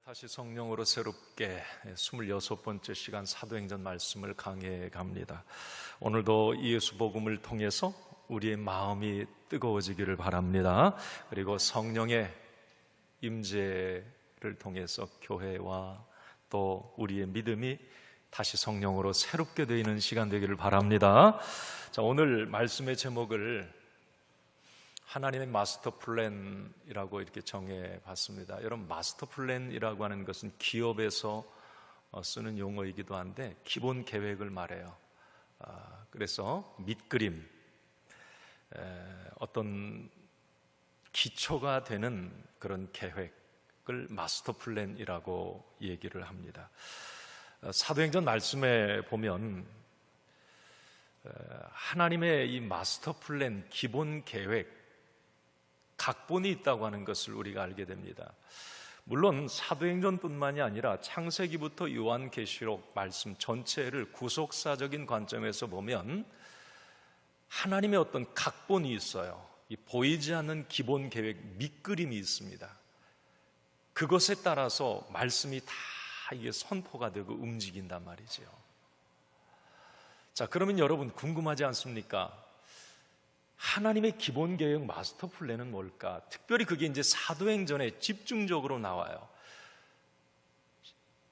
다시 성령으로 새롭게 26번째 시간 사도행전 말씀을 강해해 갑니다. 오늘도 예수 복음을 통해서 우리의 마음이 뜨거워지기를 바랍니다. 그리고 성령의 임재를 통해서 교회와 또 우리의 믿음이 다시 성령으로 새롭게 되는 시간 되기를 바랍니다. 자, 오늘 말씀의 제목을 하나님의 마스터 플랜이라고 이렇게 정해 봤습니다. 여러분, 마스터 플랜이라고 하는 것은 기업에서 쓰는 용어이기도 한데 기본 계획을 말해요. 그래서 밑그림, 어떤 기초가 되는 그런 계획을 마스터 플랜이라고 얘기를 합니다. 사도행전 말씀에 보면 하나님의 이 마스터 플랜, 기본 계획, 각본이 있다고 하는 것을 우리가 알게 됩니다. 물론 사도행전뿐만이 아니라 창세기부터 요한계시록 말씀 전체를 구속사적인 관점에서 보면 하나님의 어떤 각본이 있어요. 이 보이지 않는 기본 계획, 밑그림이 있습니다. 그것에 따라서 말씀이 다 이게 선포가 되고 움직인단 말이죠. 자, 그러면 여러분 궁금하지 않습니까? 하나님의 기본 계획 마스터 플랜은 뭘까? 특별히 그게 이제 사도행전에 집중적으로 나와요.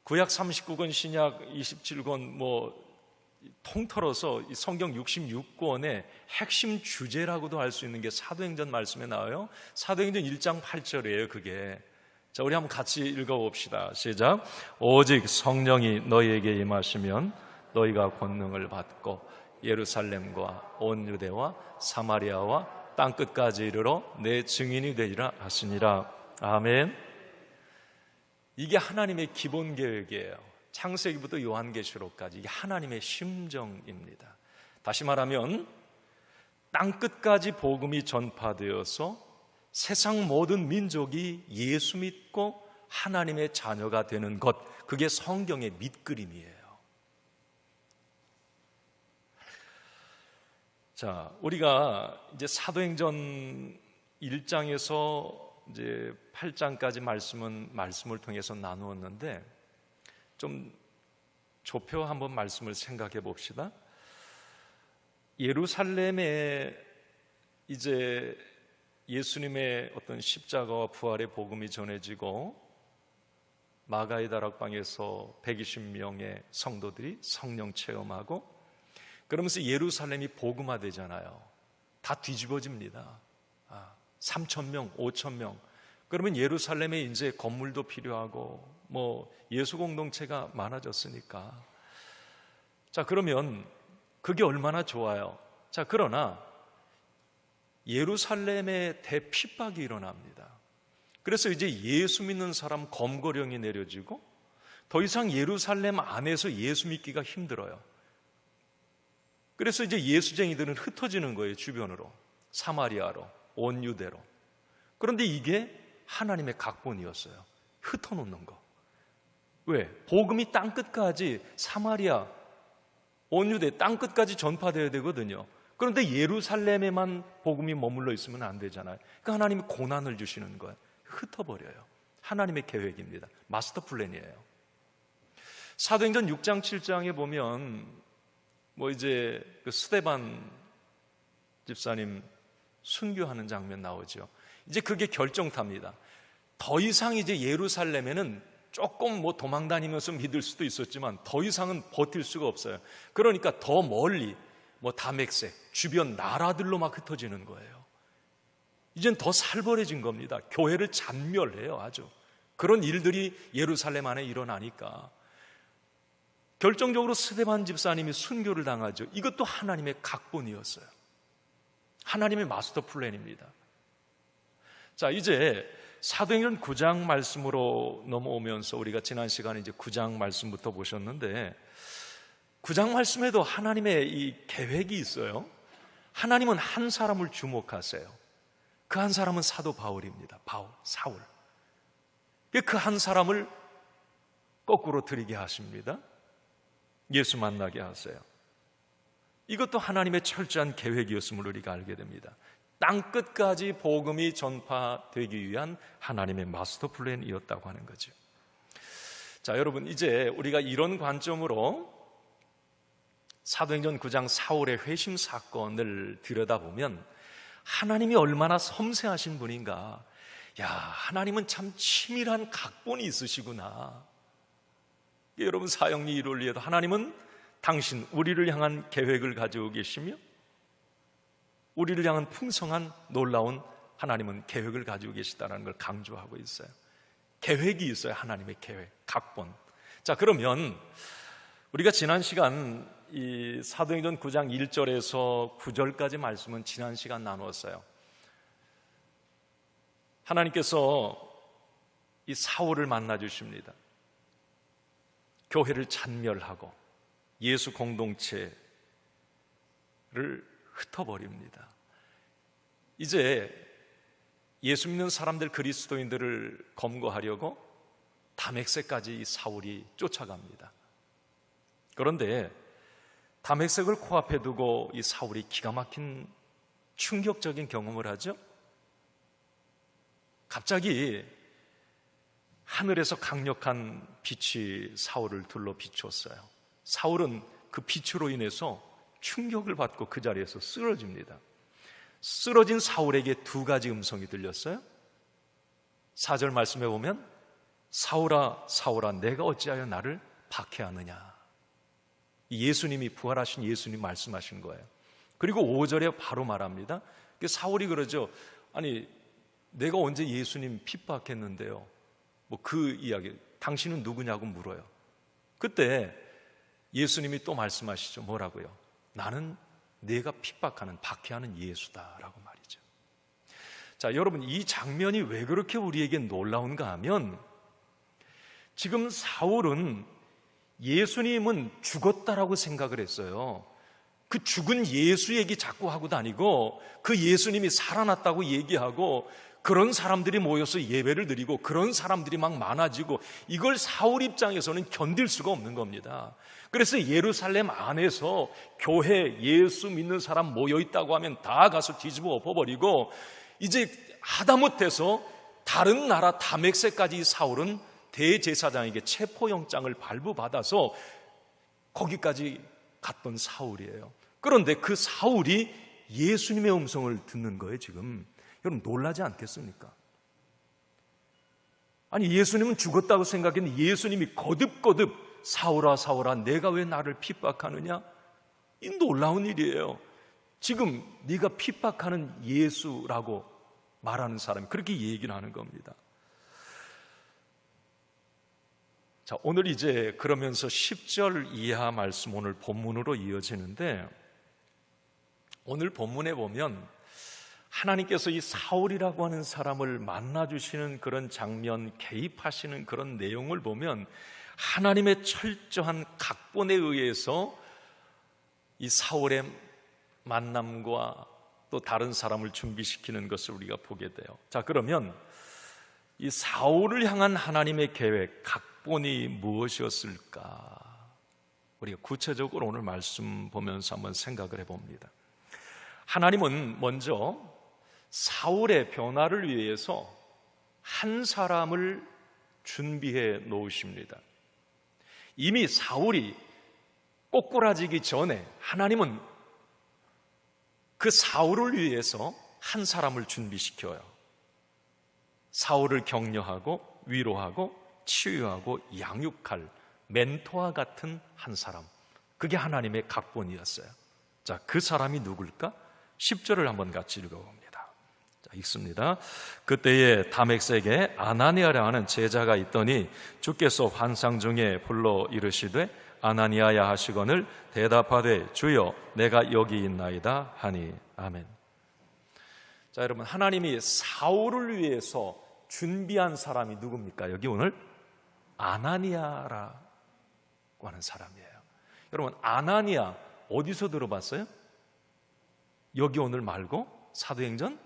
구약 39권, 신약 27권 통틀어서 이 성경 66권의 핵심 주제라고도 할 수 있는 게 사도행전 말씀에 나와요. 사도행전 1장 8절이에요, 그게. 자, 우리 한번 같이 읽어봅시다. 시작. 오직 성령이 너희에게 임하시면 너희가 권능을 받고 예루살렘과 온 유대와 사마리아와 땅끝까지 이르러 내 증인이 되리라 하시니라. 아멘. 이게 하나님의 기본 계획이에요. 창세기부터 요한계시록까지 이게 하나님의 심정입니다. 다시 말하면 땅끝까지 복음이 전파되어서 세상 모든 민족이 예수 믿고 하나님의 자녀가 되는 것, 그게 성경의 밑그림이에요. 자, 우리가 이제 사도행전 1장에서 이제 8장까지 말씀을 통해서 나누었는데 좀 좁혀 한번 말씀을 생각해 봅시다. 예루살렘에 이제 예수님의 어떤 십자가와 부활의 복음이 전해지고 마가의 다락방에서 120명의 성도들이 성령 체험하고 그러면서 예루살렘이 복음화되잖아요. 다 뒤집어집니다. 3,000명, 5,000명. 그러면 예루살렘에 이제 건물도 필요하고 예수 공동체가 많아졌으니까. 자, 그러면 그게 얼마나 좋아요. 자, 그러나 예루살렘에 대핍박이 일어납니다. 그래서 이제 예수 믿는 사람 검거령이 내려지고 더 이상 예루살렘 안에서 예수 믿기가 힘들어요. 그래서 이제 예수쟁이들은 흩어지는 거예요. 주변으로, 사마리아로, 온 유대로. 그런데 이게 하나님의 각본이었어요. 흩어놓는 거. 왜? 복음이 땅끝까지, 사마리아, 온 유대 땅끝까지 전파되어야 되거든요. 그런데 예루살렘에만 복음이 머물러 있으면 안 되잖아요. 그러니까 하나님이 고난을 주시는 거예요. 흩어버려요. 하나님의 계획입니다. 마스터 플랜이에요. 사도행전 6장 7장에 보면 이제 그 스데반 집사님 순교하는 장면 나오죠. 이제 그게 결정탑니다. 더 이상 이제 예루살렘에는 조금 도망 다니면서 믿을 수도 있었지만 더 이상은 버틸 수가 없어요. 그러니까 더 멀리 다메섹 주변 나라들로 막 흩어지는 거예요. 이젠 더 살벌해진 겁니다. 교회를 잔멸해요. 아주 그런 일들이 예루살렘 안에 일어나니까 결정적으로 스데반 집사님이 순교를 당하죠. 이것도 하나님의 각본이었어요. 하나님의 마스터 플랜입니다. 자, 이제 사도행전 9장 말씀으로 넘어오면서 우리가 지난 시간에 이제 9장 말씀부터 보셨는데 9장 말씀에도 하나님의 이 계획이 있어요. 하나님은 한 사람을 주목하세요. 그 한 사람은 사도 바울입니다. 사울. 그 한 사람을 거꾸로 들이게 하십니다. 예수 만나게 하세요. 이것도 하나님의 철저한 계획이었음을 우리가 알게 됩니다. 땅끝까지 복음이 전파되기 위한 하나님의 마스터 플랜이었다고 하는 거죠. 자, 여러분, 이제 우리가 이런 관점으로 사도행전 9장 사울의 회심 사건을 들여다보면 하나님이 얼마나 섬세하신 분인가. 야, 하나님은 참 치밀한 각본이 있으시구나. 여러분, 사형리 이론리에도 하나님은 당신, 우리를 향한 계획을 가지고 계시며 우리를 향한 풍성한 놀라운 하나님은 계획을 가지고 계시다는 걸 강조하고 있어요. 계획이 있어요. 하나님의 계획, 각본. 자, 그러면 우리가 지난 시간 이 사도행전 9장 1절에서 9절까지 말씀은 지난 시간 나누었어요. 하나님께서 이 사울을 만나 주십니다. 교회를 찬멸하고 예수 공동체를 흩어버립니다. 이제 예수 믿는 사람들, 그리스도인들을 검거하려고 다메섹까지 이 사울이 쫓아갑니다. 그런데 다메섹을 코앞에 두고 이 사울이 기가 막힌 충격적인 경험을 하죠. 갑자기 하늘에서 강력한 빛이 사울을 둘러 비추었어요. 사울은 그 빛으로 인해서 충격을 받고 그 자리에서 쓰러집니다. 쓰러진 사울에게 두 가지 음성이 들렸어요. 4절 말씀해 보면 사울아 사울아 내가 어찌하여 나를 박해하느냐. 예수님이, 부활하신 예수님 말씀하신 거예요. 그리고 5절에 바로 말합니다. 사울이 그러죠. 아니, 내가 언제 예수님 핍박했는데요? 뭐 그 이야기, 당신은 누구냐고 물어요. 그때 예수님이 또 말씀하시죠. 뭐라고요? 나는 내가 핍박하는, 박해하는 예수다라고 말이죠. 자, 여러분, 이 장면이 왜 그렇게 우리에게 놀라운가 하면 지금 사울은 예수님은 죽었다라고 생각을 했어요. 그 죽은 예수 얘기 자꾸 하고 다니고 그 예수님이 살아났다고 얘기하고 그런 사람들이 모여서 예배를 드리고 그런 사람들이 막 많아지고 이걸 사울 입장에서는 견딜 수가 없는 겁니다. 그래서 예루살렘 안에서 교회, 예수 믿는 사람 모여있다고 하면 다 가서 뒤집어 엎어버리고 이제 하다못해서 다른 나라 다메섹까지 사울은 대제사장에게 체포영장을 발부받아서 거기까지 갔던 사울이에요. 그런데 그 사울이 예수님의 음성을 듣는 거예요. 지금 여러분 놀라지 않겠습니까? 아니, 예수님은 죽었다고 생각했는데 예수님이 거듭거듭 사울아 사울아 내가 왜 나를 핍박하느냐? 이 놀라운 일이에요. 지금 네가 핍박하는 예수라고 말하는 사람이 그렇게 얘기를 하는 겁니다. 자, 오늘 이제 그러면서 10절 이하 말씀 오늘 본문으로 이어지는데 오늘 본문에 보면 하나님께서 이 사울이라고 하는 사람을 만나주시는 그런 장면, 개입하시는 그런 내용을 보면 하나님의 철저한 각본에 의해서 이 사울의 만남과 또 다른 사람을 준비시키는 것을 우리가 보게 돼요. 자, 그러면 이 사울을 향한 하나님의 계획, 각본이 무엇이었을까? 우리가 구체적으로 오늘 말씀 보면서 한번 생각을 해봅니다. 하나님은 먼저 사울의 변화를 위해서 한 사람을 준비해 놓으십니다. 이미 사울이 꼬꾸라지기 전에 하나님은 그 사울을 위해서 한 사람을 준비시켜요. 사울을 격려하고 위로하고 치유하고 양육할 멘토와 같은 한 사람, 그게 하나님의 각본이었어요. 자, 그 사람이 누굴까? 10절을 한번 같이 읽어봅니다. 자, 읽습니다. 그때에 다메섹에 아나니아라 하는 제자가 있더니 주께서 환상 중에 불러 이르시되 아나니아야 하시거늘 대답하되 주여 내가 여기 있나이다 하니. 아멘. 자, 여러분, 하나님이 사울을 위해서 준비한 사람이 누굽니까? 여기 오늘 아나니아라고 하는 사람이에요. 여러분, 아나니아 어디서 들어봤어요? 여기 오늘 말고 사도행전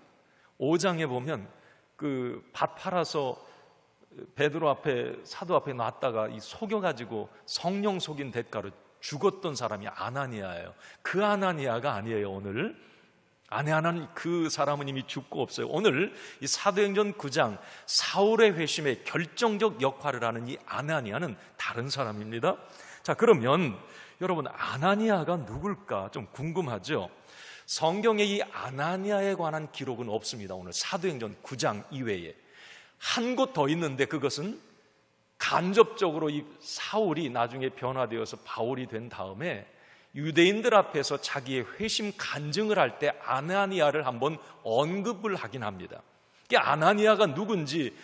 5장에 보면 그 밭 팔아서 베드로 앞에, 사도 앞에 놨다가 이 속여가지고 성령 속인 대가로 죽었던 사람이 아나니아예요. 그 아나니아가 아니에요. 오늘 아내하는 그 사람은 이미 죽고 없어요. 오늘 이 사도행전 9장 사울의 회심에 결정적 역할을 하는 이 아나니아는 다른 사람입니다. 자, 그러면 여러분, 아나니아가 누굴까 좀 궁금하죠? 성경에 이 아나니아에 관한 기록은 없습니다. 오늘 사도행전 9장 이외에 한 곳 더 있는데, 그것은 간접적으로 이 사울이 나중에 변화되어서 바울이 된 다음에 유대인들 앞에서 자기의 회심 간증을 할 때 아나니아를 한번 언급을 하긴 합니다. 아나니아가 누군지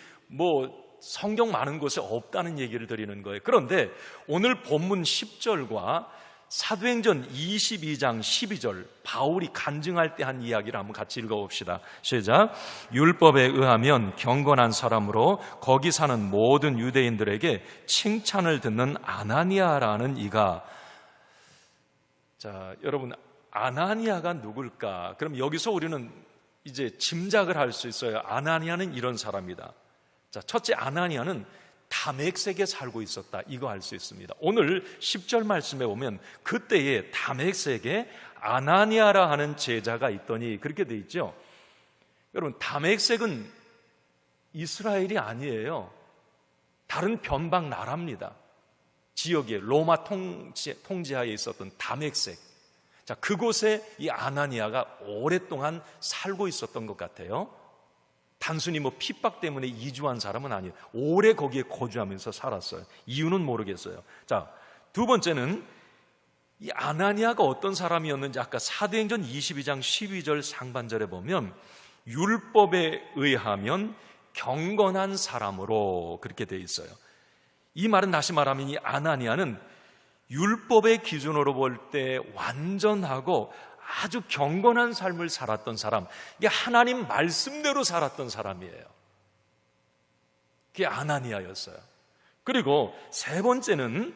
성경 많은 곳에 없다는 얘기를 드리는 거예요. 그런데 오늘 본문 10절과 사도행전 22장 12절 바울이 간증할 때 한 이야기를 한번 같이 읽어봅시다. 시작. 율법에 의하면 경건한 사람으로 거기 사는 모든 유대인들에게 칭찬을 듣는 아나니아라는 이가. 자, 여러분, 아나니아가 누굴까? 그럼 여기서 우리는 이제 짐작을 할 수 있어요. 아나니아는 이런 사람이다. 자, 첫째, 아나니아는 다메섹에 살고 있었다. 이거 알 수 있습니다. 오늘 10절 말씀에 보면 그때에 다메섹에 아나니아라 하는 제자가 있더니 그렇게 돼 있죠. 여러분, 다메섹은 이스라엘이 아니에요. 다른 변방 나라입니다. 지역에 로마 통치하에 있었던 다메섹. 자, 그곳에 이 아나니아가 오랫동안 살고 있었던 것 같아요. 단순히 핍박 때문에 이주한 사람은 아니에요. 오래 거기에 거주하면서 살았어요. 이유는 모르겠어요. 자, 두 번째는 이 아나니아가 어떤 사람이었는지 아까 사도행전 22장 12절 상반절에 보면 율법에 의하면 경건한 사람으로 그렇게 돼 있어요. 이 말은 다시 말하면 이 아나니아는 율법의 기준으로 볼 때 완전하고 아주 경건한 삶을 살았던 사람, 이게 하나님 말씀대로 살았던 사람이에요. 그게 아나니아였어요. 그리고 세 번째는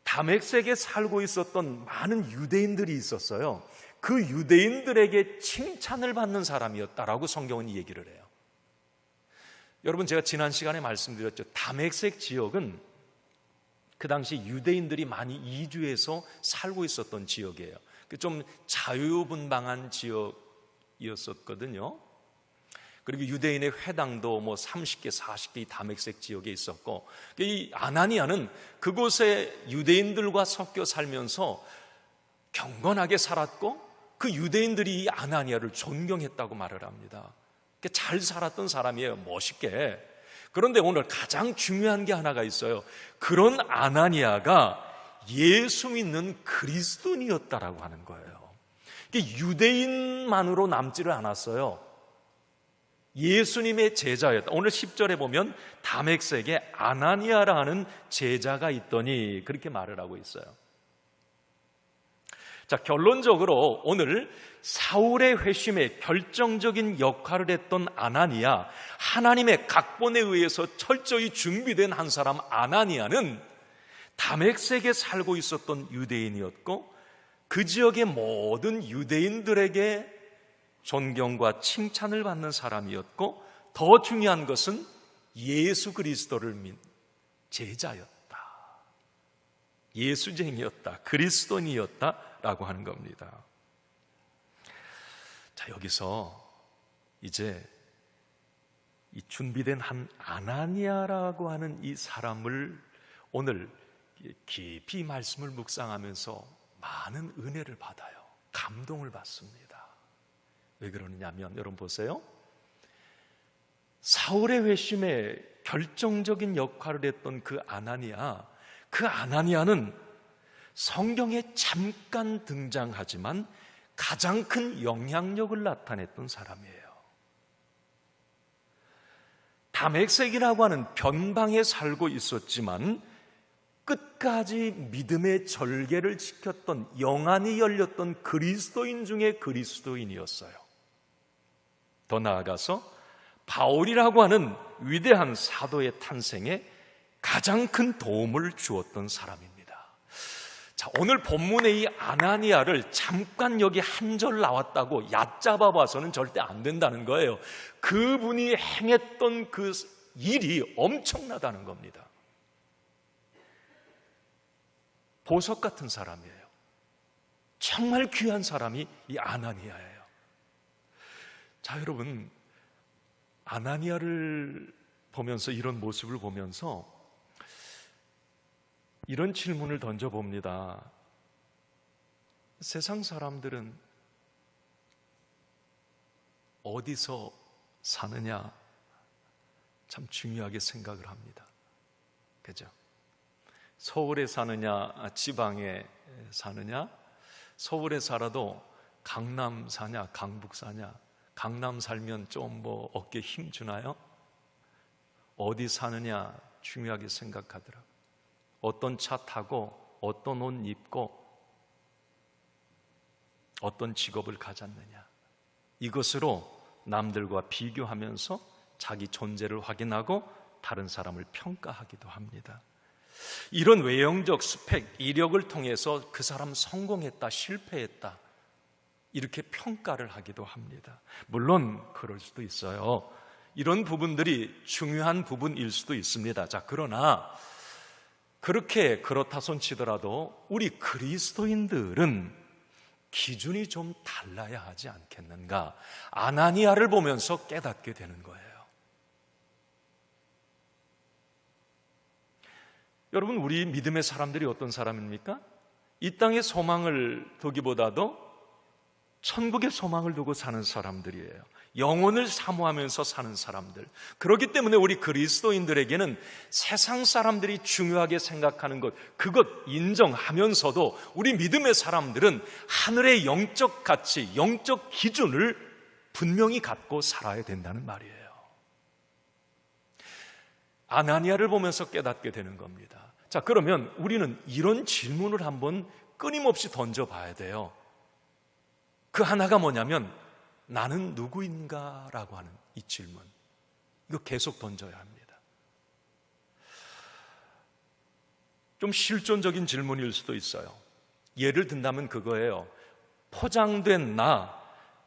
다메섹에 살고 있었던 많은 유대인들이 있었어요. 그 유대인들에게 칭찬을 받는 사람이었다라고 성경은 얘기를 해요. 여러분, 제가 지난 시간에 말씀드렸죠. 다메섹 지역은 그 당시 유대인들이 많이 이주해서 살고 있었던 지역이에요. 좀 자유분방한 지역이었었거든요. 그리고 유대인의 회당도 30개, 40개 이 다메섹 지역에 있었고, 이 아나니아는 그곳에 유대인들과 섞여 살면서 경건하게 살았고, 그 유대인들이 이 아나니아를 존경했다고 말을 합니다. 잘 살았던 사람이에요, 멋있게. 그런데 오늘 가장 중요한 게 하나가 있어요. 그런 아나니아가 예수 믿는 그리스도인이었다라고 하는 거예요. 유대인만으로 남지를 않았어요. 예수님의 제자였다. 오늘 10절에 보면 다메섹에 아나니아라 하는 제자가 있더니 그렇게 말을 하고 있어요. 자, 결론적으로 오늘 사울의 회심에 결정적인 역할을 했던 아나니아, 하나님의 각본에 의해서 철저히 준비된 한 사람 아나니아는 다메섹에 살고 있었던 유대인이었고, 그 지역의 모든 유대인들에게 존경과 칭찬을 받는 사람이었고, 더 중요한 것은 예수 그리스도를 믿는 제자였다. 예수쟁이였다. 그리스도인이었다라고 하는 겁니다. 자, 여기서 이제 이 준비된 한 아나니아라고 하는 이 사람을 오늘 깊이 말씀을 묵상하면서 많은 은혜를 받아요. 감동을 받습니다. 왜 그러느냐면 여러분 보세요. 사울의 회심에 결정적인 역할을 했던 그 아나니아는 성경에 잠깐 등장하지만 가장 큰 영향력을 나타냈던 사람이에요. 다메섹이라고 하는 변방에 살고 있었지만 끝까지 믿음의 절개를 지켰던, 영안이 열렸던 그리스도인 중에 그리스도인이었어요. 더 나아가서 바울이라고 하는 위대한 사도의 탄생에 가장 큰 도움을 주었던 사람입니다. 자, 오늘 본문의 이 아나니아를 잠깐 여기 한 절 나왔다고 얕잡아 봐서는 절대 안 된다는 거예요. 그분이 행했던 그 일이 엄청나다는 겁니다. 보석 같은 사람이에요. 정말 귀한 사람이 이 아나니아예요. 자, 여러분, 아나니아를 보면서, 이런 모습을 보면서 이런 질문을 던져봅니다. 세상 사람들은 어디서 사느냐 참 중요하게 생각을 합니다. 그죠? 서울에 사느냐, 지방에 사느냐, 서울에 살아도 강남 사냐, 강북 사냐, 강남 살면 좀 뭐 어깨 힘 주나요? 어디 사느냐 중요하게 생각하더라고요. 어떤 차 타고, 어떤 옷 입고, 어떤 직업을 가졌느냐, 이것으로 남들과 비교하면서 자기 존재를 확인하고 다른 사람을 평가하기도 합니다. 이런 외형적 스펙, 이력을 통해서 그 사람 성공했다, 실패했다, 이렇게 평가를 하기도 합니다. 물론 그럴 수도 있어요. 이런 부분들이 중요한 부분일 수도 있습니다. 자, 그러나 그렇다 손 치더라도 우리 그리스도인들은 기준이 좀 달라야 하지 않겠는가? 아나니아를 보면서 깨닫게 되는 거예요. 여러분, 우리 믿음의 사람들이 어떤 사람입니까? 이 땅의 소망을 두기보다도 천국의 소망을 두고 사는 사람들이에요. 영혼을 사모하면서 사는 사람들. 그렇기 때문에 우리 그리스도인들에게는 세상 사람들이 중요하게 생각하는 것, 그것 인정하면서도 우리 믿음의 사람들은 하늘의 영적 가치, 영적 기준을 분명히 갖고 살아야 된다는 말이에요. 아나니아를 보면서 깨닫게 되는 겁니다. 자, 그러면 우리는 이런 질문을 한번 끊임없이 던져봐야 돼요. 그 하나가 뭐냐면, 나는 누구인가? 라고 하는 이 질문, 이거 계속 던져야 합니다. 좀 실존적인 질문일 수도 있어요. 예를 든다면 그거예요. 포장된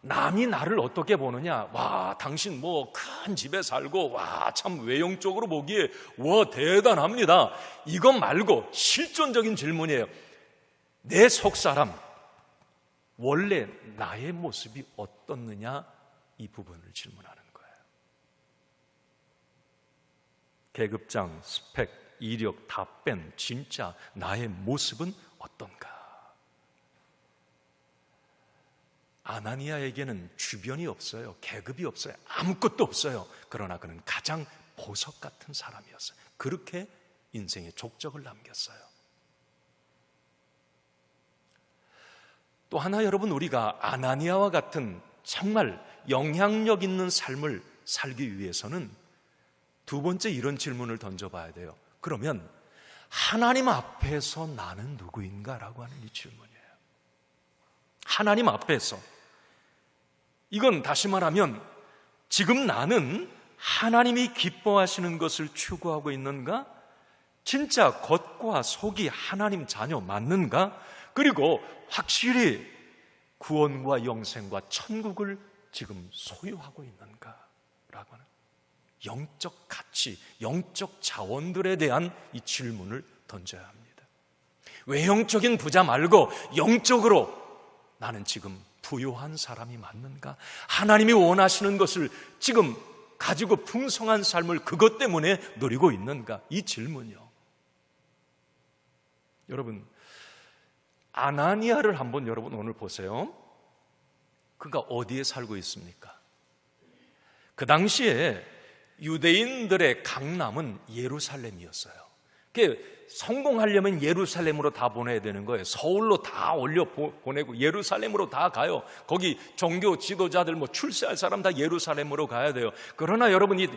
남이 나를 어떻게 보느냐? 와, 당신 뭐 큰 집에 살고, 와, 참 외형적으로 보기에 와, 대단합니다. 이것 말고 실존적인 질문이에요. 내 속사람, 원래 나의 모습이 어떻느냐, 이 부분을 질문하는 거예요. 계급장, 스펙, 이력 다 뺀 진짜 나의 모습은 어떤가? 아나니아에게는 주변이 없어요. 계급이 없어요. 아무것도 없어요. 그러나 그는 가장 보석 같은 사람이었어요. 그렇게 인생의 족적을 남겼어요. 또 하나, 여러분, 우리가 아나니아와 같은 정말 영향력 있는 삶을 살기 위해서는 두 번째 이런 질문을 던져봐야 돼요. 그러면 하나님 앞에서 나는 누구인가? 라고 하는 이 질문이에요. 하나님 앞에서. 이건 다시 말하면 지금 나는 하나님이 기뻐하시는 것을 추구하고 있는가? 진짜 겉과 속이 하나님 자녀 맞는가? 그리고 확실히 구원과 영생과 천국을 지금 소유하고 있는가? 라고 하는 영적 가치, 영적 자원들에 대한 이 질문을 던져야 합니다. 외형적인 부자 말고 영적으로 나는 지금 부유한 사람이 맞는가? 하나님이 원하시는 것을 지금 가지고 풍성한 삶을 그것 때문에 누리고 있는가? 이 질문이요. 여러분, 아나니아를 한번 여러분 오늘 보세요. 그가 어디에 살고 있습니까? 그 당시에 유대인들의 강남은 예루살렘이었어요. 성공하려면 예루살렘으로 다 보내야 되는 거예요. 서울로 다 올려 보내고 예루살렘으로 다 가요. 거기 종교 지도자들 출세할 사람 다 예루살렘으로 가야 돼요. 그러나 여러분, 이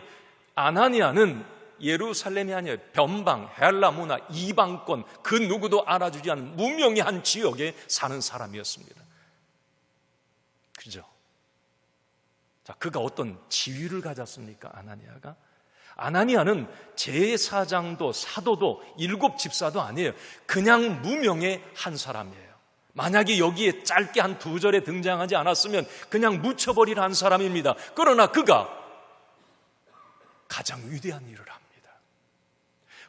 아나니아는 예루살렘이 아니에요. 변방, 헬라 문화, 이방권, 그 누구도 알아주지 않는 무명의 지역에 사는 사람이었습니다. 그죠? 자, 그가 어떤 지위를 가졌습니까? 아나니아는 제사장도 사도도 7 집사도 아니에요. 그냥 무명의 한 사람이에요. 만약에 여기에 짧게 한 2절에 등장하지 않았으면 그냥 묻혀버릴 한 사람입니다. 그러나 그가 가장 위대한 일을 합니다.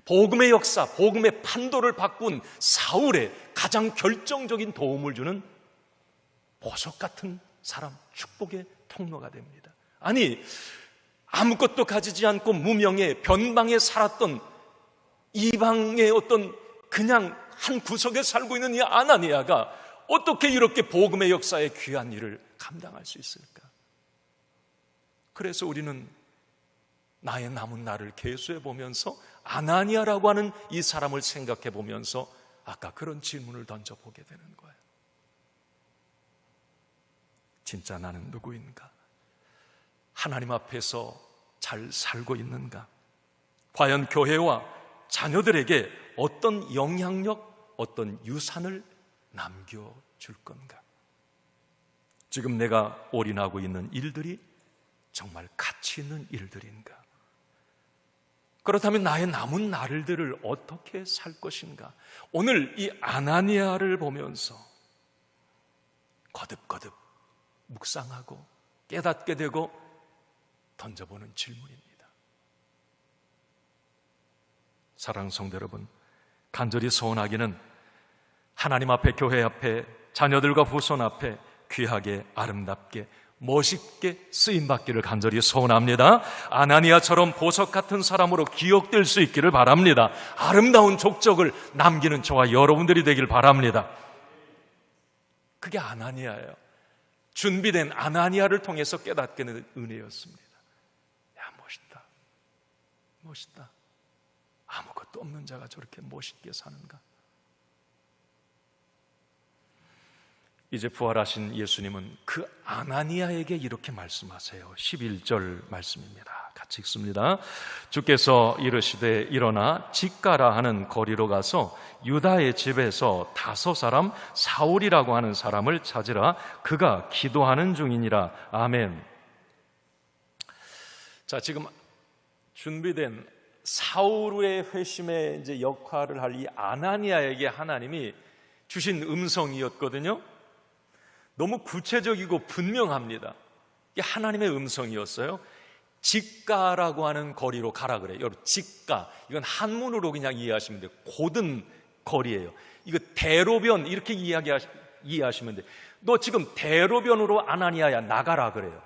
복음의 역사, 복음의 판도를 바꾼 사울에 가장 결정적인 도움을 주는 보석 같은 사람, 축복의 통로가 됩니다. 아니, 아무것도 가지지 않고 무명의 변방에 살았던 이방의 어떤 그냥 한 구석에 살고 있는 이 아나니아가 어떻게 이렇게 복음의 역사에 귀한 일을 감당할 수 있을까? 그래서 우리는 나의 남은 날을 계수해 보면서 아나니아라고 하는 이 사람을 생각해 보면서 아까 그런 질문을 던져보게 되는 거예요. 진짜 나는 누구인가? 하나님 앞에서 잘 살고 있는가? 과연 교회와 자녀들에게 어떤 영향력, 어떤 유산을 남겨줄 건가? 지금 내가 올인하고 있는 일들이 정말 가치 있는 일들인가? 그렇다면 나의 남은 날들을 어떻게 살 것인가? 오늘 이 아나니아를 보면서 거듭거듭 묵상하고 깨닫게 되고 던져보는 질문입니다. 사랑하는 성도 여러분, 간절히 소원하기는 하나님 앞에, 교회 앞에, 자녀들과 후손 앞에 귀하게, 아름답게, 멋있게 쓰임받기를 간절히 소원합니다. 아나니아처럼 보석 같은 사람으로 기억될 수 있기를 바랍니다. 아름다운 족적을 남기는 저와 여러분들이 되길 바랍니다. 그게 아나니아예요. 준비된 아나니아를 통해서 깨닫게 된 은혜였습니다. 야, 멋있다. 멋있다. 아무것도 없는 자가 저렇게 멋있게 사는가? 이제 부활하신 예수님은 그 아나니아에게 이렇게 말씀하세요. 11절 말씀입니다. 같이 읽습니다. 주께서 이르시되 일어나 직가라 하는 거리로 가서 유다의 집에서 5 사람 사울이라고 하는 사람을 찾으라. 그가 기도하는 중이니라. 아멘. 자, 지금 준비된 사울의 회심의 이제 역할을 할 이 아나니아에게 하나님이 주신 음성이었거든요. 너무 구체적이고 분명합니다. 이게 하나님의 음성이었어요. 직가라고 하는 거리로 가라 그래요. 여러분, 직가, 이건 한문으로 그냥 이해하시면 돼요. 고든 거리예요. 이거 대로변 이렇게 이해하시면 돼요. 너 지금 대로변으로 아나니아야 나가라 그래요.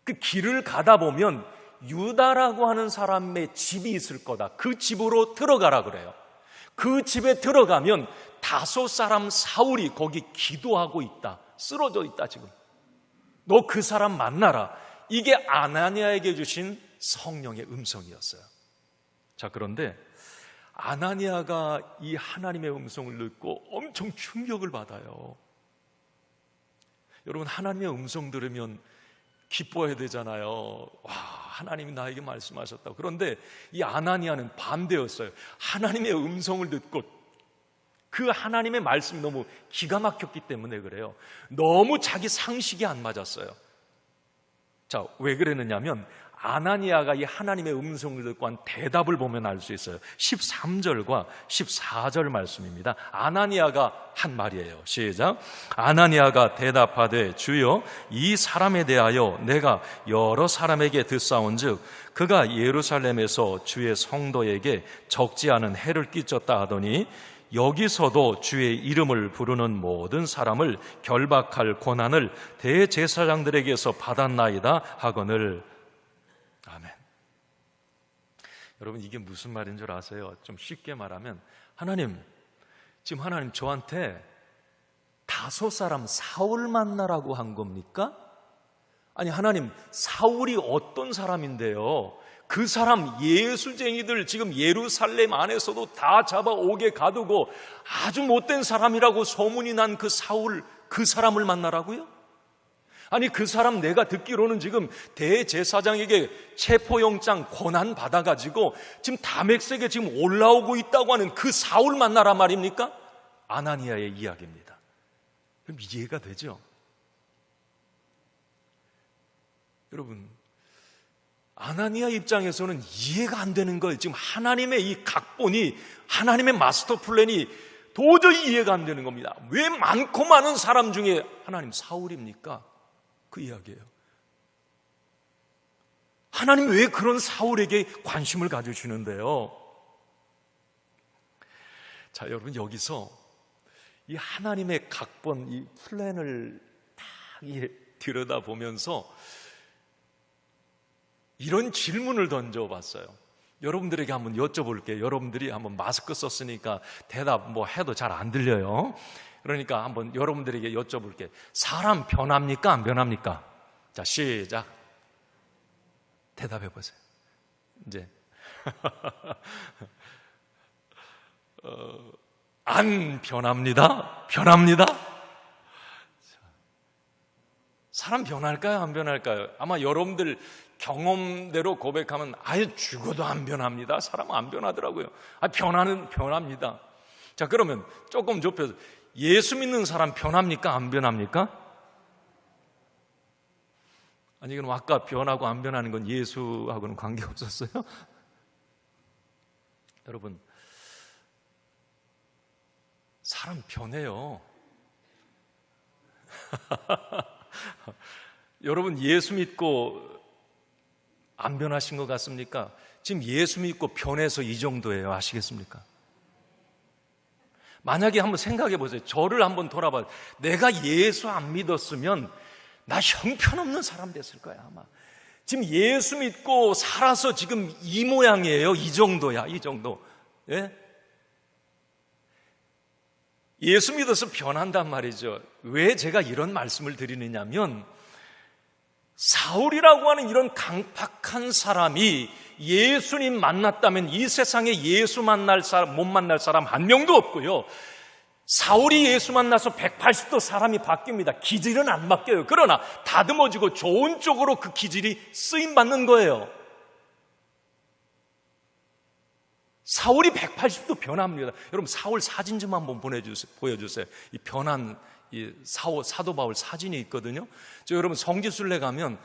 그 길을 가다 보면 유다라고 하는 사람의 집이 있을 거다. 그 집으로 들어가라 그래요. 그 집에 들어가면 5 사람 사울이 거기 기도하고 있다. 쓰러져 있다 지금. 너 그 사람 만나라. 이게 아나니아에게 주신 성령의 음성이었어요. 자, 그런데 아나니아가 이 하나님의 음성을 듣고 엄청 충격을 받아요. 여러분, 하나님의 음성 들으면 기뻐해야 되잖아요. 와, 하나님이 나에게 말씀하셨다. 그런데 이 아나니아는 반대였어요. 하나님의 음성을 듣고 그 하나님의 말씀이 너무 기가 막혔기 때문에 그래요. 너무 자기 상식이 안 맞았어요. 자, 왜 그랬느냐면 아나니아가 이 하나님의 음성을 듣고 한 대답을 보면 알 수 있어요. 13절과 14절 말씀입니다. 아나니아가 한 말이에요. 시작. 아나니아가 대답하되 주여, 이 사람에 대하여 내가 여러 사람에게 듣사온즉 그가 예루살렘에서 주의 성도에게 적지 않은 해를 끼쳤다 하더니 여기서도 주의 이름을 부르는 모든 사람을 결박할 권한을 대제사장들에게서 받았나이다 하거늘. 아멘. 여러분, 이게 무슨 말인 줄 아세요? 좀 쉽게 말하면 지금 하나님 저한테 5 사람 사울 만나라고 한 겁니까? 아니, 하나님, 사울이 어떤 사람인데요? 그 사람 예수쟁이들 지금 예루살렘 안에서도 다 잡아오게 가두고 아주 못된 사람이라고 소문이 난 그 사울, 그 사람을 만나라고요? 아니, 그 사람 내가 듣기로는 지금 대제사장에게 체포영장 권한 받아가지고 지금 다메섹에 지금 올라오고 있다고 하는 그 사울 만나라 말입니까? 아나니아의 이야기입니다. 그럼 이해가 되죠? 여러분, 아나니아 입장에서는 이해가 안 되는 거예요. 지금 하나님의 이 각본이, 하나님의 마스터 플랜이 도저히 이해가 안 되는 겁니다. 왜 많고 많은 사람 중에 하나님 사울입니까? 그 이야기예요. 하나님 왜 그런 사울에게 관심을 가져주시는데요? 자, 여러분, 여기서 이 하나님의 각본, 이 플랜을 딱 들여다보면서 이런 질문을 던져봤어요. 여러분들에게 한번 여쭤볼게요. 여러분들이 한번 마스크 썼으니까 대답 뭐 해도 잘 안 들려요. 그러니까 한번 여러분들에게 여쭤볼게요. 사람 변합니까? 안 변합니까? 자, 시작. 대답해 보세요. 이제 안 변합니다. 변합니다. 사람 변할까요? 안 변할까요? 아마 여러분들 경험대로 고백하면 아예 죽어도 안 변합니다. 사람은 안 변하더라고요. 변화는 변합니다. 자, 그러면 조금 좁혀서 예수 믿는 사람 변합니까? 안 변합니까? 아니, 그럼 아까 변하고 안 변하는 건 예수하고는 관계없었어요? 여러분, 사람 변해요. 여러분, 예수 믿고 안 변하신 것 같습니까? 지금 예수 믿고 변해서 이 정도예요. 아시겠습니까? 만약에 한번 생각해 보세요. 저를 한번 돌아봐요. 내가 예수 안 믿었으면 나 형편없는 사람 됐을 거야, 아마. 지금 예수 믿고 살아서 지금 이 모양이에요. 이 정도야, 이 정도. 예? 예수 믿어서 변한단 말이죠. 왜 제가 이런 말씀을 드리느냐면, 사울이라고 하는 이런 강팍한 사람이 예수님 만났다면 이 세상에 예수 만날 사람, 못 만날 사람 한 명도 없고요. 사울이 예수 만나서 180도 사람이 바뀝니다. 기질은 안 바뀌어요. 그러나 다듬어지고 좋은 쪽으로 그 기질이 쓰임받는 거예요. 사울이 180도 변합니다. 여러분, 사울 사진 좀 한번 보여주세요. 이 변한 이 사도 바울 사진이 있거든요. 저 여러분 성지순례 가면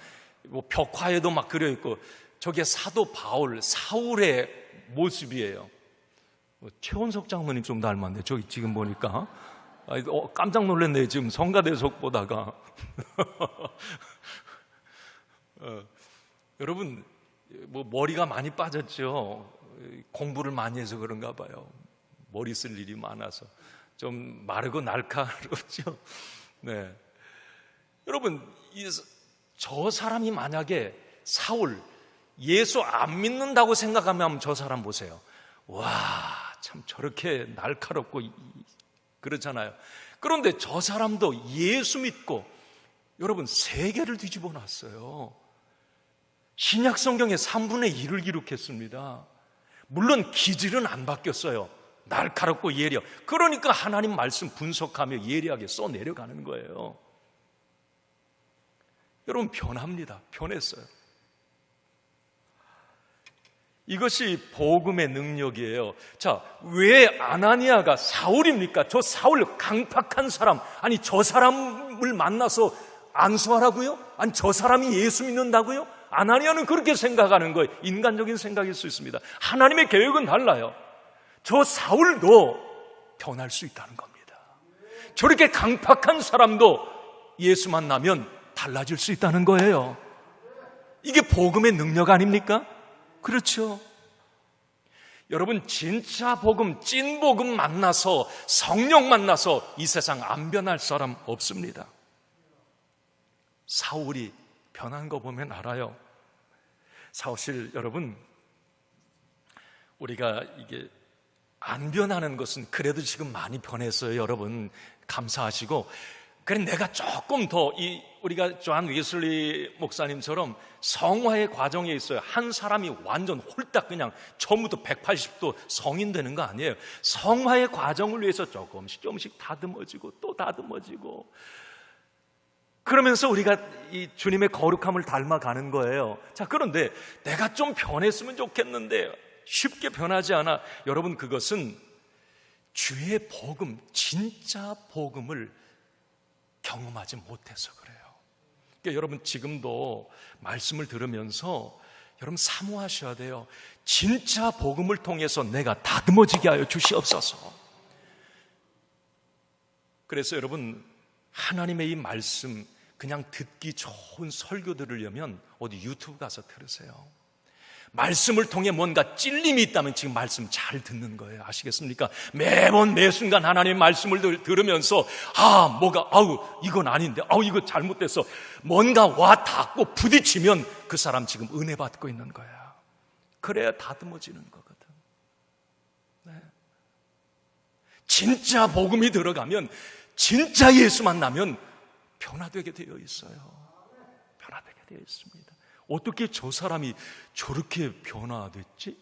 뭐 벽화에도 막 그려 있고 저게 사도 바울, 사울의 모습이에요. 최원석 장모님 좀 닮았네. 저기 지금 보니까 깜짝 놀랐네. 지금 성가대석 보다가 여러분 뭐 머리가 많이 빠졌죠. 공부를 많이 해서 그런가 봐요. 머리 쓸 일이 많아서 좀 마르고 날카롭죠. 네, 여러분 저 사람이 만약에 사울 예수 안 믿는다고 생각하면 저 사람 보세요. 와, 참 저렇게 날카롭고 그렇잖아요. 그런데 저 사람도 예수 믿고 여러분 세계를 뒤집어 놨어요. 신약 성경의 3분의 1을 기록했습니다. 물론 기질은 안 바뀌었어요. 날카롭고 예리하고. 그러니까 하나님 말씀 분석하며 예리하게 써내려가는 거예요. 여러분 변합니다. 변했어요. 이것이 복음의 능력이에요. 자, 왜 아나니아가 사울입니까? 저 사울 강팍한 사람, 아니 저 사람을 만나서 안수하라고요? 아니 저 사람이 예수 믿는다고요? 아나니아는 그렇게 생각하는 거예요. 인간적인 생각일 수 있습니다. 하나님의 계획은 달라요. 저 사울도 변할 수 있다는 겁니다. 저렇게 강팍한 사람도 예수 만나면 달라질 수 있다는 거예요. 이게 복음의 능력 아닙니까? 그렇죠. 여러분 진짜 복음, 찐 복음 만나서 성령 만나서 이 세상 안 변할 사람 없습니다. 사울이 변한 거 보면 알아요. 사실 여러분 우리가 이게 안 변하는 것은 그래도 지금 많이 변했어요. 여러분 감사하시고 그래 내가 조금 더 우리가 존 웨슬리 목사님처럼 성화의 과정에 있어요. 한 사람이 완전 홀딱 그냥 처음부터 180도 성인 되는 거 아니에요. 성화의 과정을 위해서 조금씩 다듬어지고 또 다듬어지고 그러면서 우리가 이 주님의 거룩함을 닮아가는 거예요. 자, 그런데 내가 좀 변했으면 좋겠는데 쉽게 변하지 않아. 여러분 그것은 주의 복음, 진짜 복음을 경험하지 못해서 그래요. 그러니까 여러분 지금도 말씀을 들으면서 여러분 사모하셔야 돼요. 진짜 복음을 통해서 내가 다듬어지게 하여 주시옵소서. 그래서 여러분 하나님의 이 말씀 그냥 듣기 좋은 설교 들으려면 어디 유튜브 가서 들으세요. 말씀을 통해 뭔가 찔림이 있다면 지금 말씀 잘 듣는 거예요. 아시겠습니까? 매번 매 순간 하나님의 말씀을 들으면서 이건 아닌데, 이거 잘못됐어. 뭔가 와 닿고 부딪히면 그 사람 지금 은혜 받고 있는 거야. 그래야 다듬어지는 거거든. 네. 진짜 복음이 들어가면, 진짜 예수 만나면 변화되게 되어 있어요. 변화되게 되어 있습니다. 어떻게 저 사람이 저렇게 변화됐지?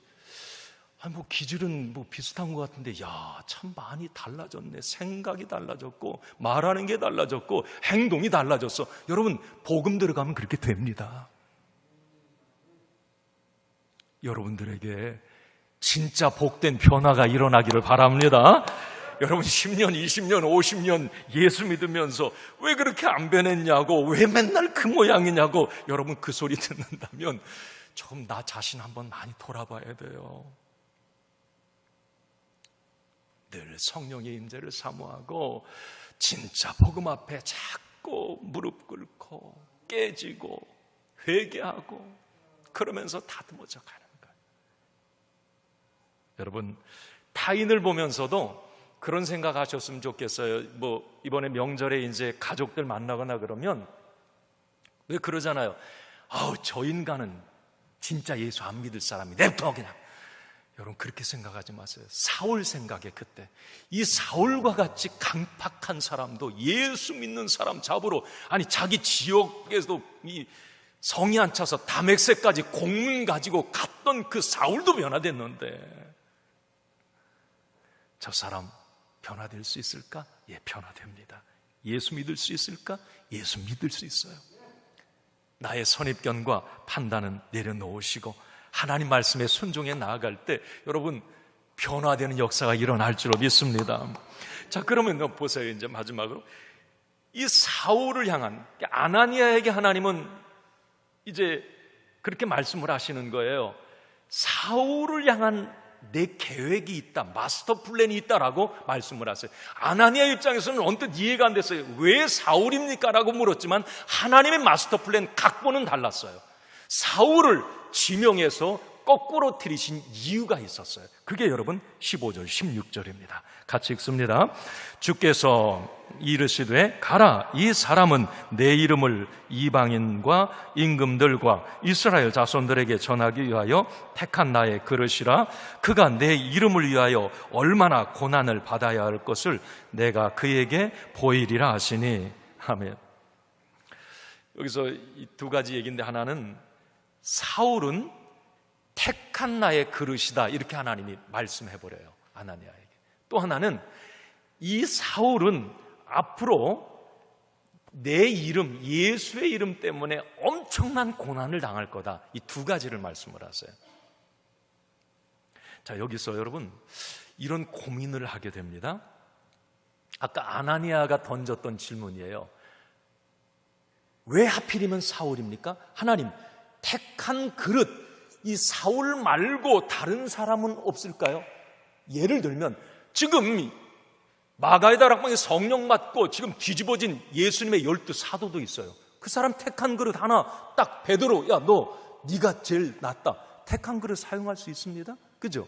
기질은 비슷한 것 같은데, 참 많이 달라졌네. 생각이 달라졌고, 말하는 게 달라졌고, 행동이 달라졌어. 여러분, 복음 들어가면 그렇게 됩니다. 여러분들에게 진짜 복된 변화가 일어나기를 바랍니다. 여러분 10년, 20년, 50년 예수 믿으면서 왜 그렇게 안 변했냐고, 왜 맨날 그 모양이냐고, 여러분 그 소리 듣는다면 좀 나 자신 한번 많이 돌아봐야 돼요. 늘 성령의 임재를 사모하고 진짜 복음 앞에 자꾸 무릎 꿇고 깨지고 회개하고 그러면서 다듬어져 가는 거예요. 여러분, 타인을 보면서도 그런 생각하셨으면 좋겠어요. 이번에 명절에 이제 가족들 만나거나 그러면 왜 그러잖아요. 저 인간은 진짜 예수 안 믿을 사람이 냅둬 그냥. 여러분 그렇게 생각하지 마세요. 사울 생각에 그때 이 사울과 같이 강팍한 사람도 예수 믿는 사람 잡으러, 자기 지역에서도 이 성이 안 차서 다맥세까지 공문 가지고 갔던 그 사울도 변화됐는데 저 사람 변화될 수 있을까? 예, 변화됩니다. 예수 믿을 수 있을까? 예수 믿을 수 있어요. 나의 선입견과 판단은 내려놓으시고 하나님 말씀에 순종해 나아갈 때 여러분 변화되는 역사가 일어날 줄로 믿습니다. 자, 그러면 보세요. 이제 마지막으로 이 사울을 향한, 아나니아에게 하나님은 이제 그렇게 말씀을 하시는 거예요. 사울을 향한 내 계획이 있다, 마스터 플랜이 있다라고 말씀을 하세요. 아나니아 입장에서는 언뜻 이해가 안 됐어요. 왜 사울입니까? 라고 물었지만 하나님의 마스터 플랜 각본은 달랐어요. 사울을 지명해서 거꾸로 들이신 이유가 있었어요. 그게 여러분 15절 16절입니다. 같이 읽습니다. 주께서 이르시되 가라, 이 사람은 내 이름을 이방인과 임금들과 이스라엘 자손들에게 전하기 위하여 택한 나의 그릇이라. 그가 내 이름을 위하여 얼마나 고난을 받아야 할 것을 내가 그에게 보이리라 하시니. 아멘. 여기서 이 두 가지 얘기인데, 하나는 사울은 택한 나의 그릇이다, 이렇게 하나님이 말씀해버려요, 아나니아에게. 또 하나는 이 사울은 앞으로 내 이름, 예수의 이름 때문에 엄청난 고난을 당할 거다. 이 두 가지를 말씀을 하세요. 자, 여기서 여러분 이런 고민을 하게 됩니다. 아까 아나니아가 던졌던 질문이에요. 왜 하필이면 사울입니까? 하나님, 택한 그릇, 이 사울 말고 다른 사람은 없을까요? 예를 들면 지금 마가의 다락방에 성령 받고 지금 뒤집어진 예수님의 12 사도도 있어요. 그 사람 택한 그릇 하나 딱 베드로, 야, 네가 제일 낫다. 택한 그릇 사용할 수 있습니다. 그죠?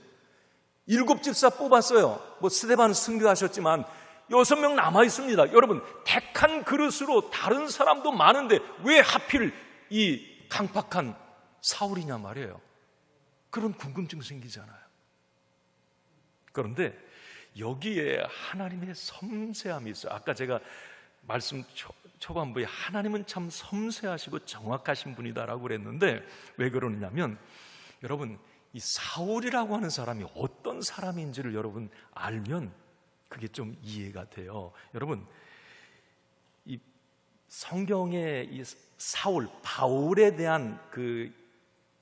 7 집사 뽑았어요. 스데반 승교하셨지만 6명 남아 있습니다. 여러분, 택한 그릇으로 다른 사람도 많은데 왜 하필 이 강팍한 사울이냐 말이에요. 그런 궁금증 생기잖아요. 그런데 여기에 하나님의 섬세함이 있어요. 아까 제가 말씀 초반부에 하나님은 참 섬세하시고 정확하신 분이다라고 그랬는데 왜 그러느냐면, 여러분 이 사울이라고 하는 사람이 어떤 사람인지를 여러분 알면 그게 좀 이해가 돼요. 여러분, 이 성경에 이 사울, 바울에 대한 그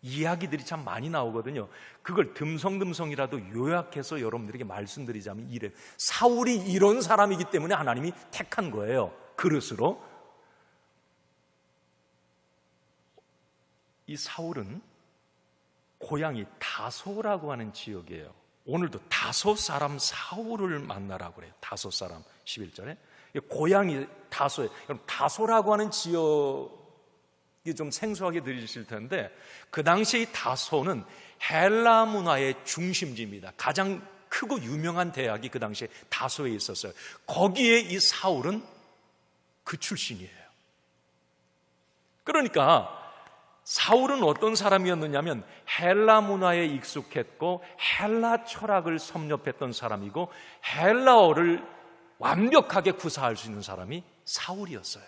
이야기들이 참 많이 나오거든요. 그걸 듬성듬성이라도 요약해서 여러분들에게 말씀드리자면 이래. 사울이 이런 사람이기 때문에 하나님이 택한 거예요. 그릇으로. 이 사울은 고향이 다소라고 하는 지역이에요. 오늘도 다소 사람 사울을 만나라고 그래요. 다소 사람 11절에 고향이 다소예요. 여러분, 다소라고 하는 지역에 이게 좀 생소하게 들리실 텐데 그 당시 이 다소는 헬라 문화의 중심지입니다. 가장 크고 유명한 대학이 그 당시에 다소에 있었어요. 거기에 이 사울은 그 출신이에요. 그러니까 사울은 어떤 사람이었느냐면 헬라 문화에 익숙했고 헬라 철학을 섭렵했던 사람이고 헬라어를 완벽하게 구사할 수 있는 사람이 사울이었어요.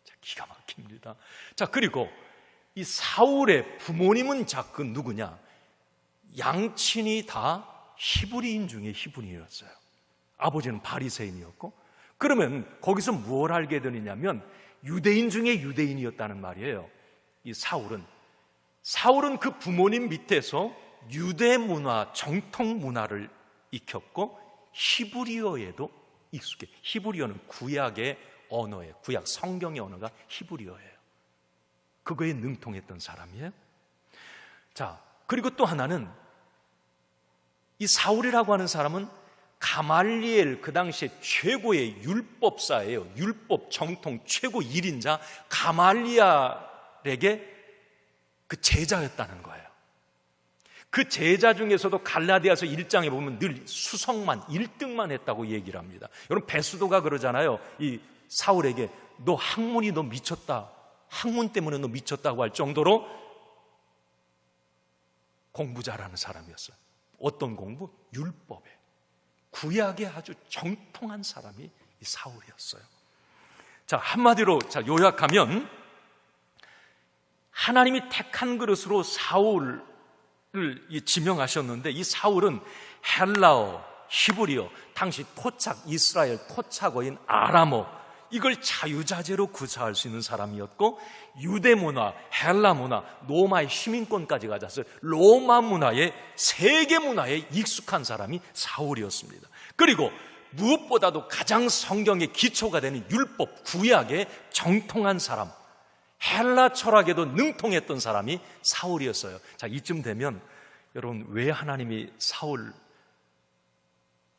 자, 기가 막힙니다. 자, 그리고 이 사울의 부모님은 그 누구냐? 양친이 다 히브리인 중에 히브리인이었어요. 아버지는 바리새인이었고, 그러면 거기서 무엇을 알게 되느냐면 유대인 중에 유대인이었다는 말이에요. 이 사울은 그 부모님 밑에서 유대 문화, 정통 문화를 익혔고 히브리어에도 익숙해. 히브리어는 구약의 언어예요. 구약 성경의 언어가 히브리어예요. 그거에 능통했던 사람이에요. 자, 그리고 또 하나는 이 사울이라고 하는 사람은 가말리엘, 그 당시에 최고의 율법사예요. 율법 정통 최고 1인자 가말리엘에게 그 제자였다는 거예요. 그 제자 중에서도 갈라디아서 1장에 보면 늘 수석만 1등만 했다고 얘기를 합니다. 여러분 베스도가 그러잖아요. 이 사울에게 너 학문이 너 미쳤다. 학문 때문에 너 미쳤다고 할 정도로 공부 잘하는 사람이었어요. 어떤 공부? 율법에. 구약에 아주 정통한 사람이 이 사울이었어요. 자, 한마디로 요약하면 하나님이 택한 그릇으로 사울을 지명하셨는데 이 사울은 헬라어, 히브리어, 당시 이스라엘 토착어인 아람어 이걸 자유자재로 구사할 수 있는 사람이었고 유대 문화, 헬라 문화, 로마의 시민권까지 가졌어요. 로마 문화의 세계 문화에 익숙한 사람이 사울이었습니다. 그리고 무엇보다도 가장 성경의 기초가 되는 율법, 구약의 정통한 사람, 헬라 철학에도 능통했던 사람이 사울이었어요. 자, 이쯤 되면 여러분 왜 하나님이 사울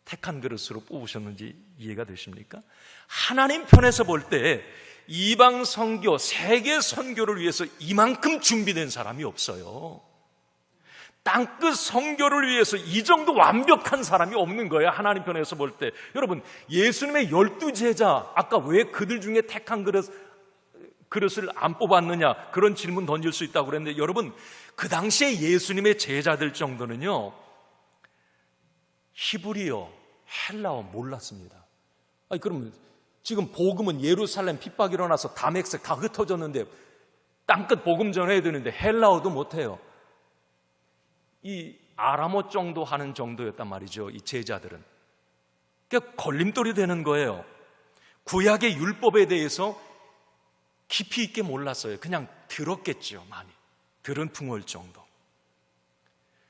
택한 그릇으로 뽑으셨는지 이해가 되십니까? 하나님 편에서 볼 때 이방 선교, 세계 선교를 위해서 이만큼 준비된 사람이 없어요. 땅끝 선교를 위해서 이 정도 완벽한 사람이 없는 거예요. 하나님 편에서 볼 때. 여러분, 예수님의 12제자, 아까 왜 그들 중에 택한 그릇을 안 뽑았느냐, 그런 질문 던질 수 있다고 그랬는데, 여러분, 그 당시에 예수님의 제자들 정도는요, 히브리어, 헬라어 몰랐습니다. 아니, 그러면 지금 복음은 예루살렘 핍박이 일어나서 다맥색 다 흩어졌는데 땅끝 복음 전해야 되는데 헬라어도 못해요. 이 아람어 정도 하는 정도였단 말이죠. 이 제자들은. 그러니까 걸림돌이 되는 거예요. 구약의 율법에 대해서 깊이 있게 몰랐어요. 그냥 들었겠죠. 많이 들은 풍월 정도.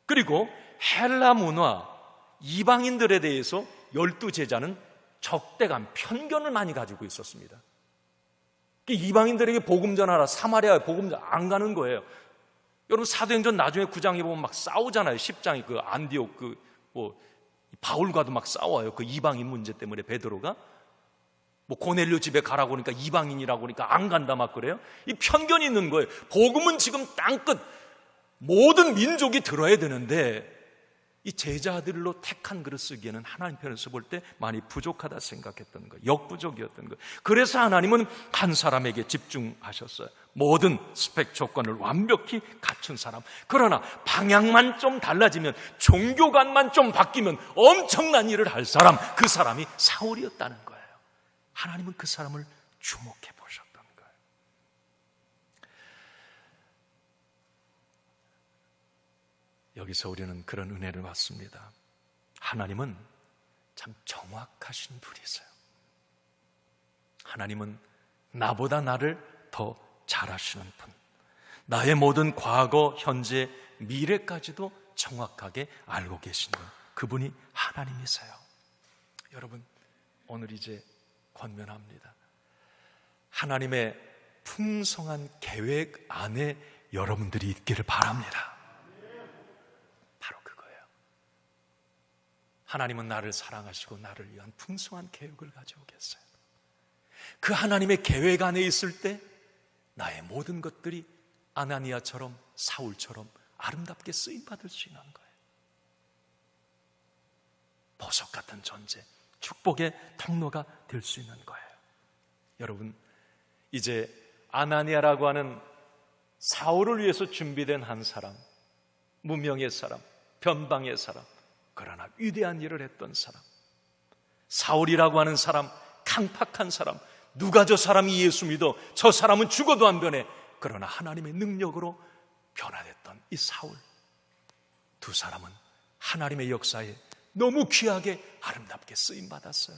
그리고 헬라 문화, 이방인들에 대해서 12제자는 적대감, 편견을 많이 가지고 있었습니다. 이방인들에게 복음 전하라, 사마리아에 복음 안 가는 거예요. 여러분 사도행전 나중에 9장에 보면 막 싸우잖아요. 10장이 그 안디옥 바울과도 막 싸워요. 그 이방인 문제 때문에 베드로가 고넬료 집에 가라고 하니까 이방인이라고 하니까 안 간다 막 그래요. 이 편견이 있는 거예요. 복음은 지금 땅끝 모든 민족이 들어야 되는데 이 제자들로 택한 그릇 쓰기에는 하나님 편에서 볼 때 많이 부족하다 생각했던 거예요. 역부족이었던 거예요. 그래서 하나님은 한 사람에게 집중하셨어요. 모든 스펙 조건을 완벽히 갖춘 사람. 그러나 방향만 좀 달라지면, 종교관만 좀 바뀌면 엄청난 일을 할 사람, 그 사람이 사울이었다는 거예요. 하나님은 그 사람을 주목해 보셨던 거예요. 여기서 우리는 그런 은혜를 받습니다. 하나님은 참 정확하신 분이세요. 하나님은 나보다 나를 더 잘 아시는 분, 나의 모든 과거, 현재, 미래까지도 정확하게 알고 계신 분, 그분이 하나님이세요. 여러분, 오늘 이제 권면합니다. 하나님의 풍성한 계획 안에 여러분들이 있기를 바랍니다. 바로 그거예요. 하나님은 나를 사랑하시고 나를 위한 풍성한 계획을 가지고 계세요. 그 하나님의 계획 안에 있을 때 나의 모든 것들이 아나니아처럼 사울처럼 아름답게 쓰임받을 수 있는 거예요. 보석 같은 존재, 축복의 통로가 될 수 있는 거예요. 여러분, 이제 아나니아라고 하는 사울을 위해서 준비된 한 사람, 무명의 사람, 변방의 사람, 그러나 위대한 일을 했던 사람, 사울이라고 하는 사람, 강팍한 사람, 누가 저 사람이 예수 믿어? 저 사람은 죽어도 안 변해. 그러나 하나님의 능력으로 변화됐던 이 사울, 두 사람은 하나님의 역사에 너무 귀하게 아름답게 쓰임받았어요.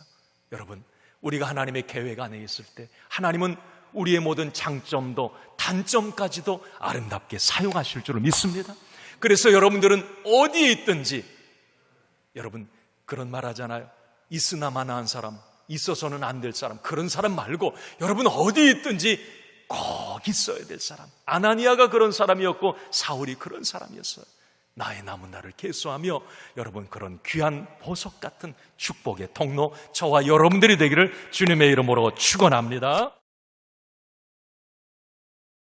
여러분, 우리가 하나님의 계획 안에 있을 때 하나님은 우리의 모든 장점도 단점까지도 아름답게 사용하실 줄을 믿습니다. 그래서 여러분들은 어디에 있든지, 여러분 그런 말 하잖아요. 있으나 마나한 사람, 있어서는 안 될 사람, 그런 사람 말고 여러분 어디에 있든지 꼭 있어야 될 사람. 아나니아가 그런 사람이었고 사울이 그런 사람이었어요. 나의 남은 날을 계수하며 여러분 그런 귀한 보석 같은 축복의 통로, 저와 여러분들이 되기를 주님의 이름으로 축원합니다.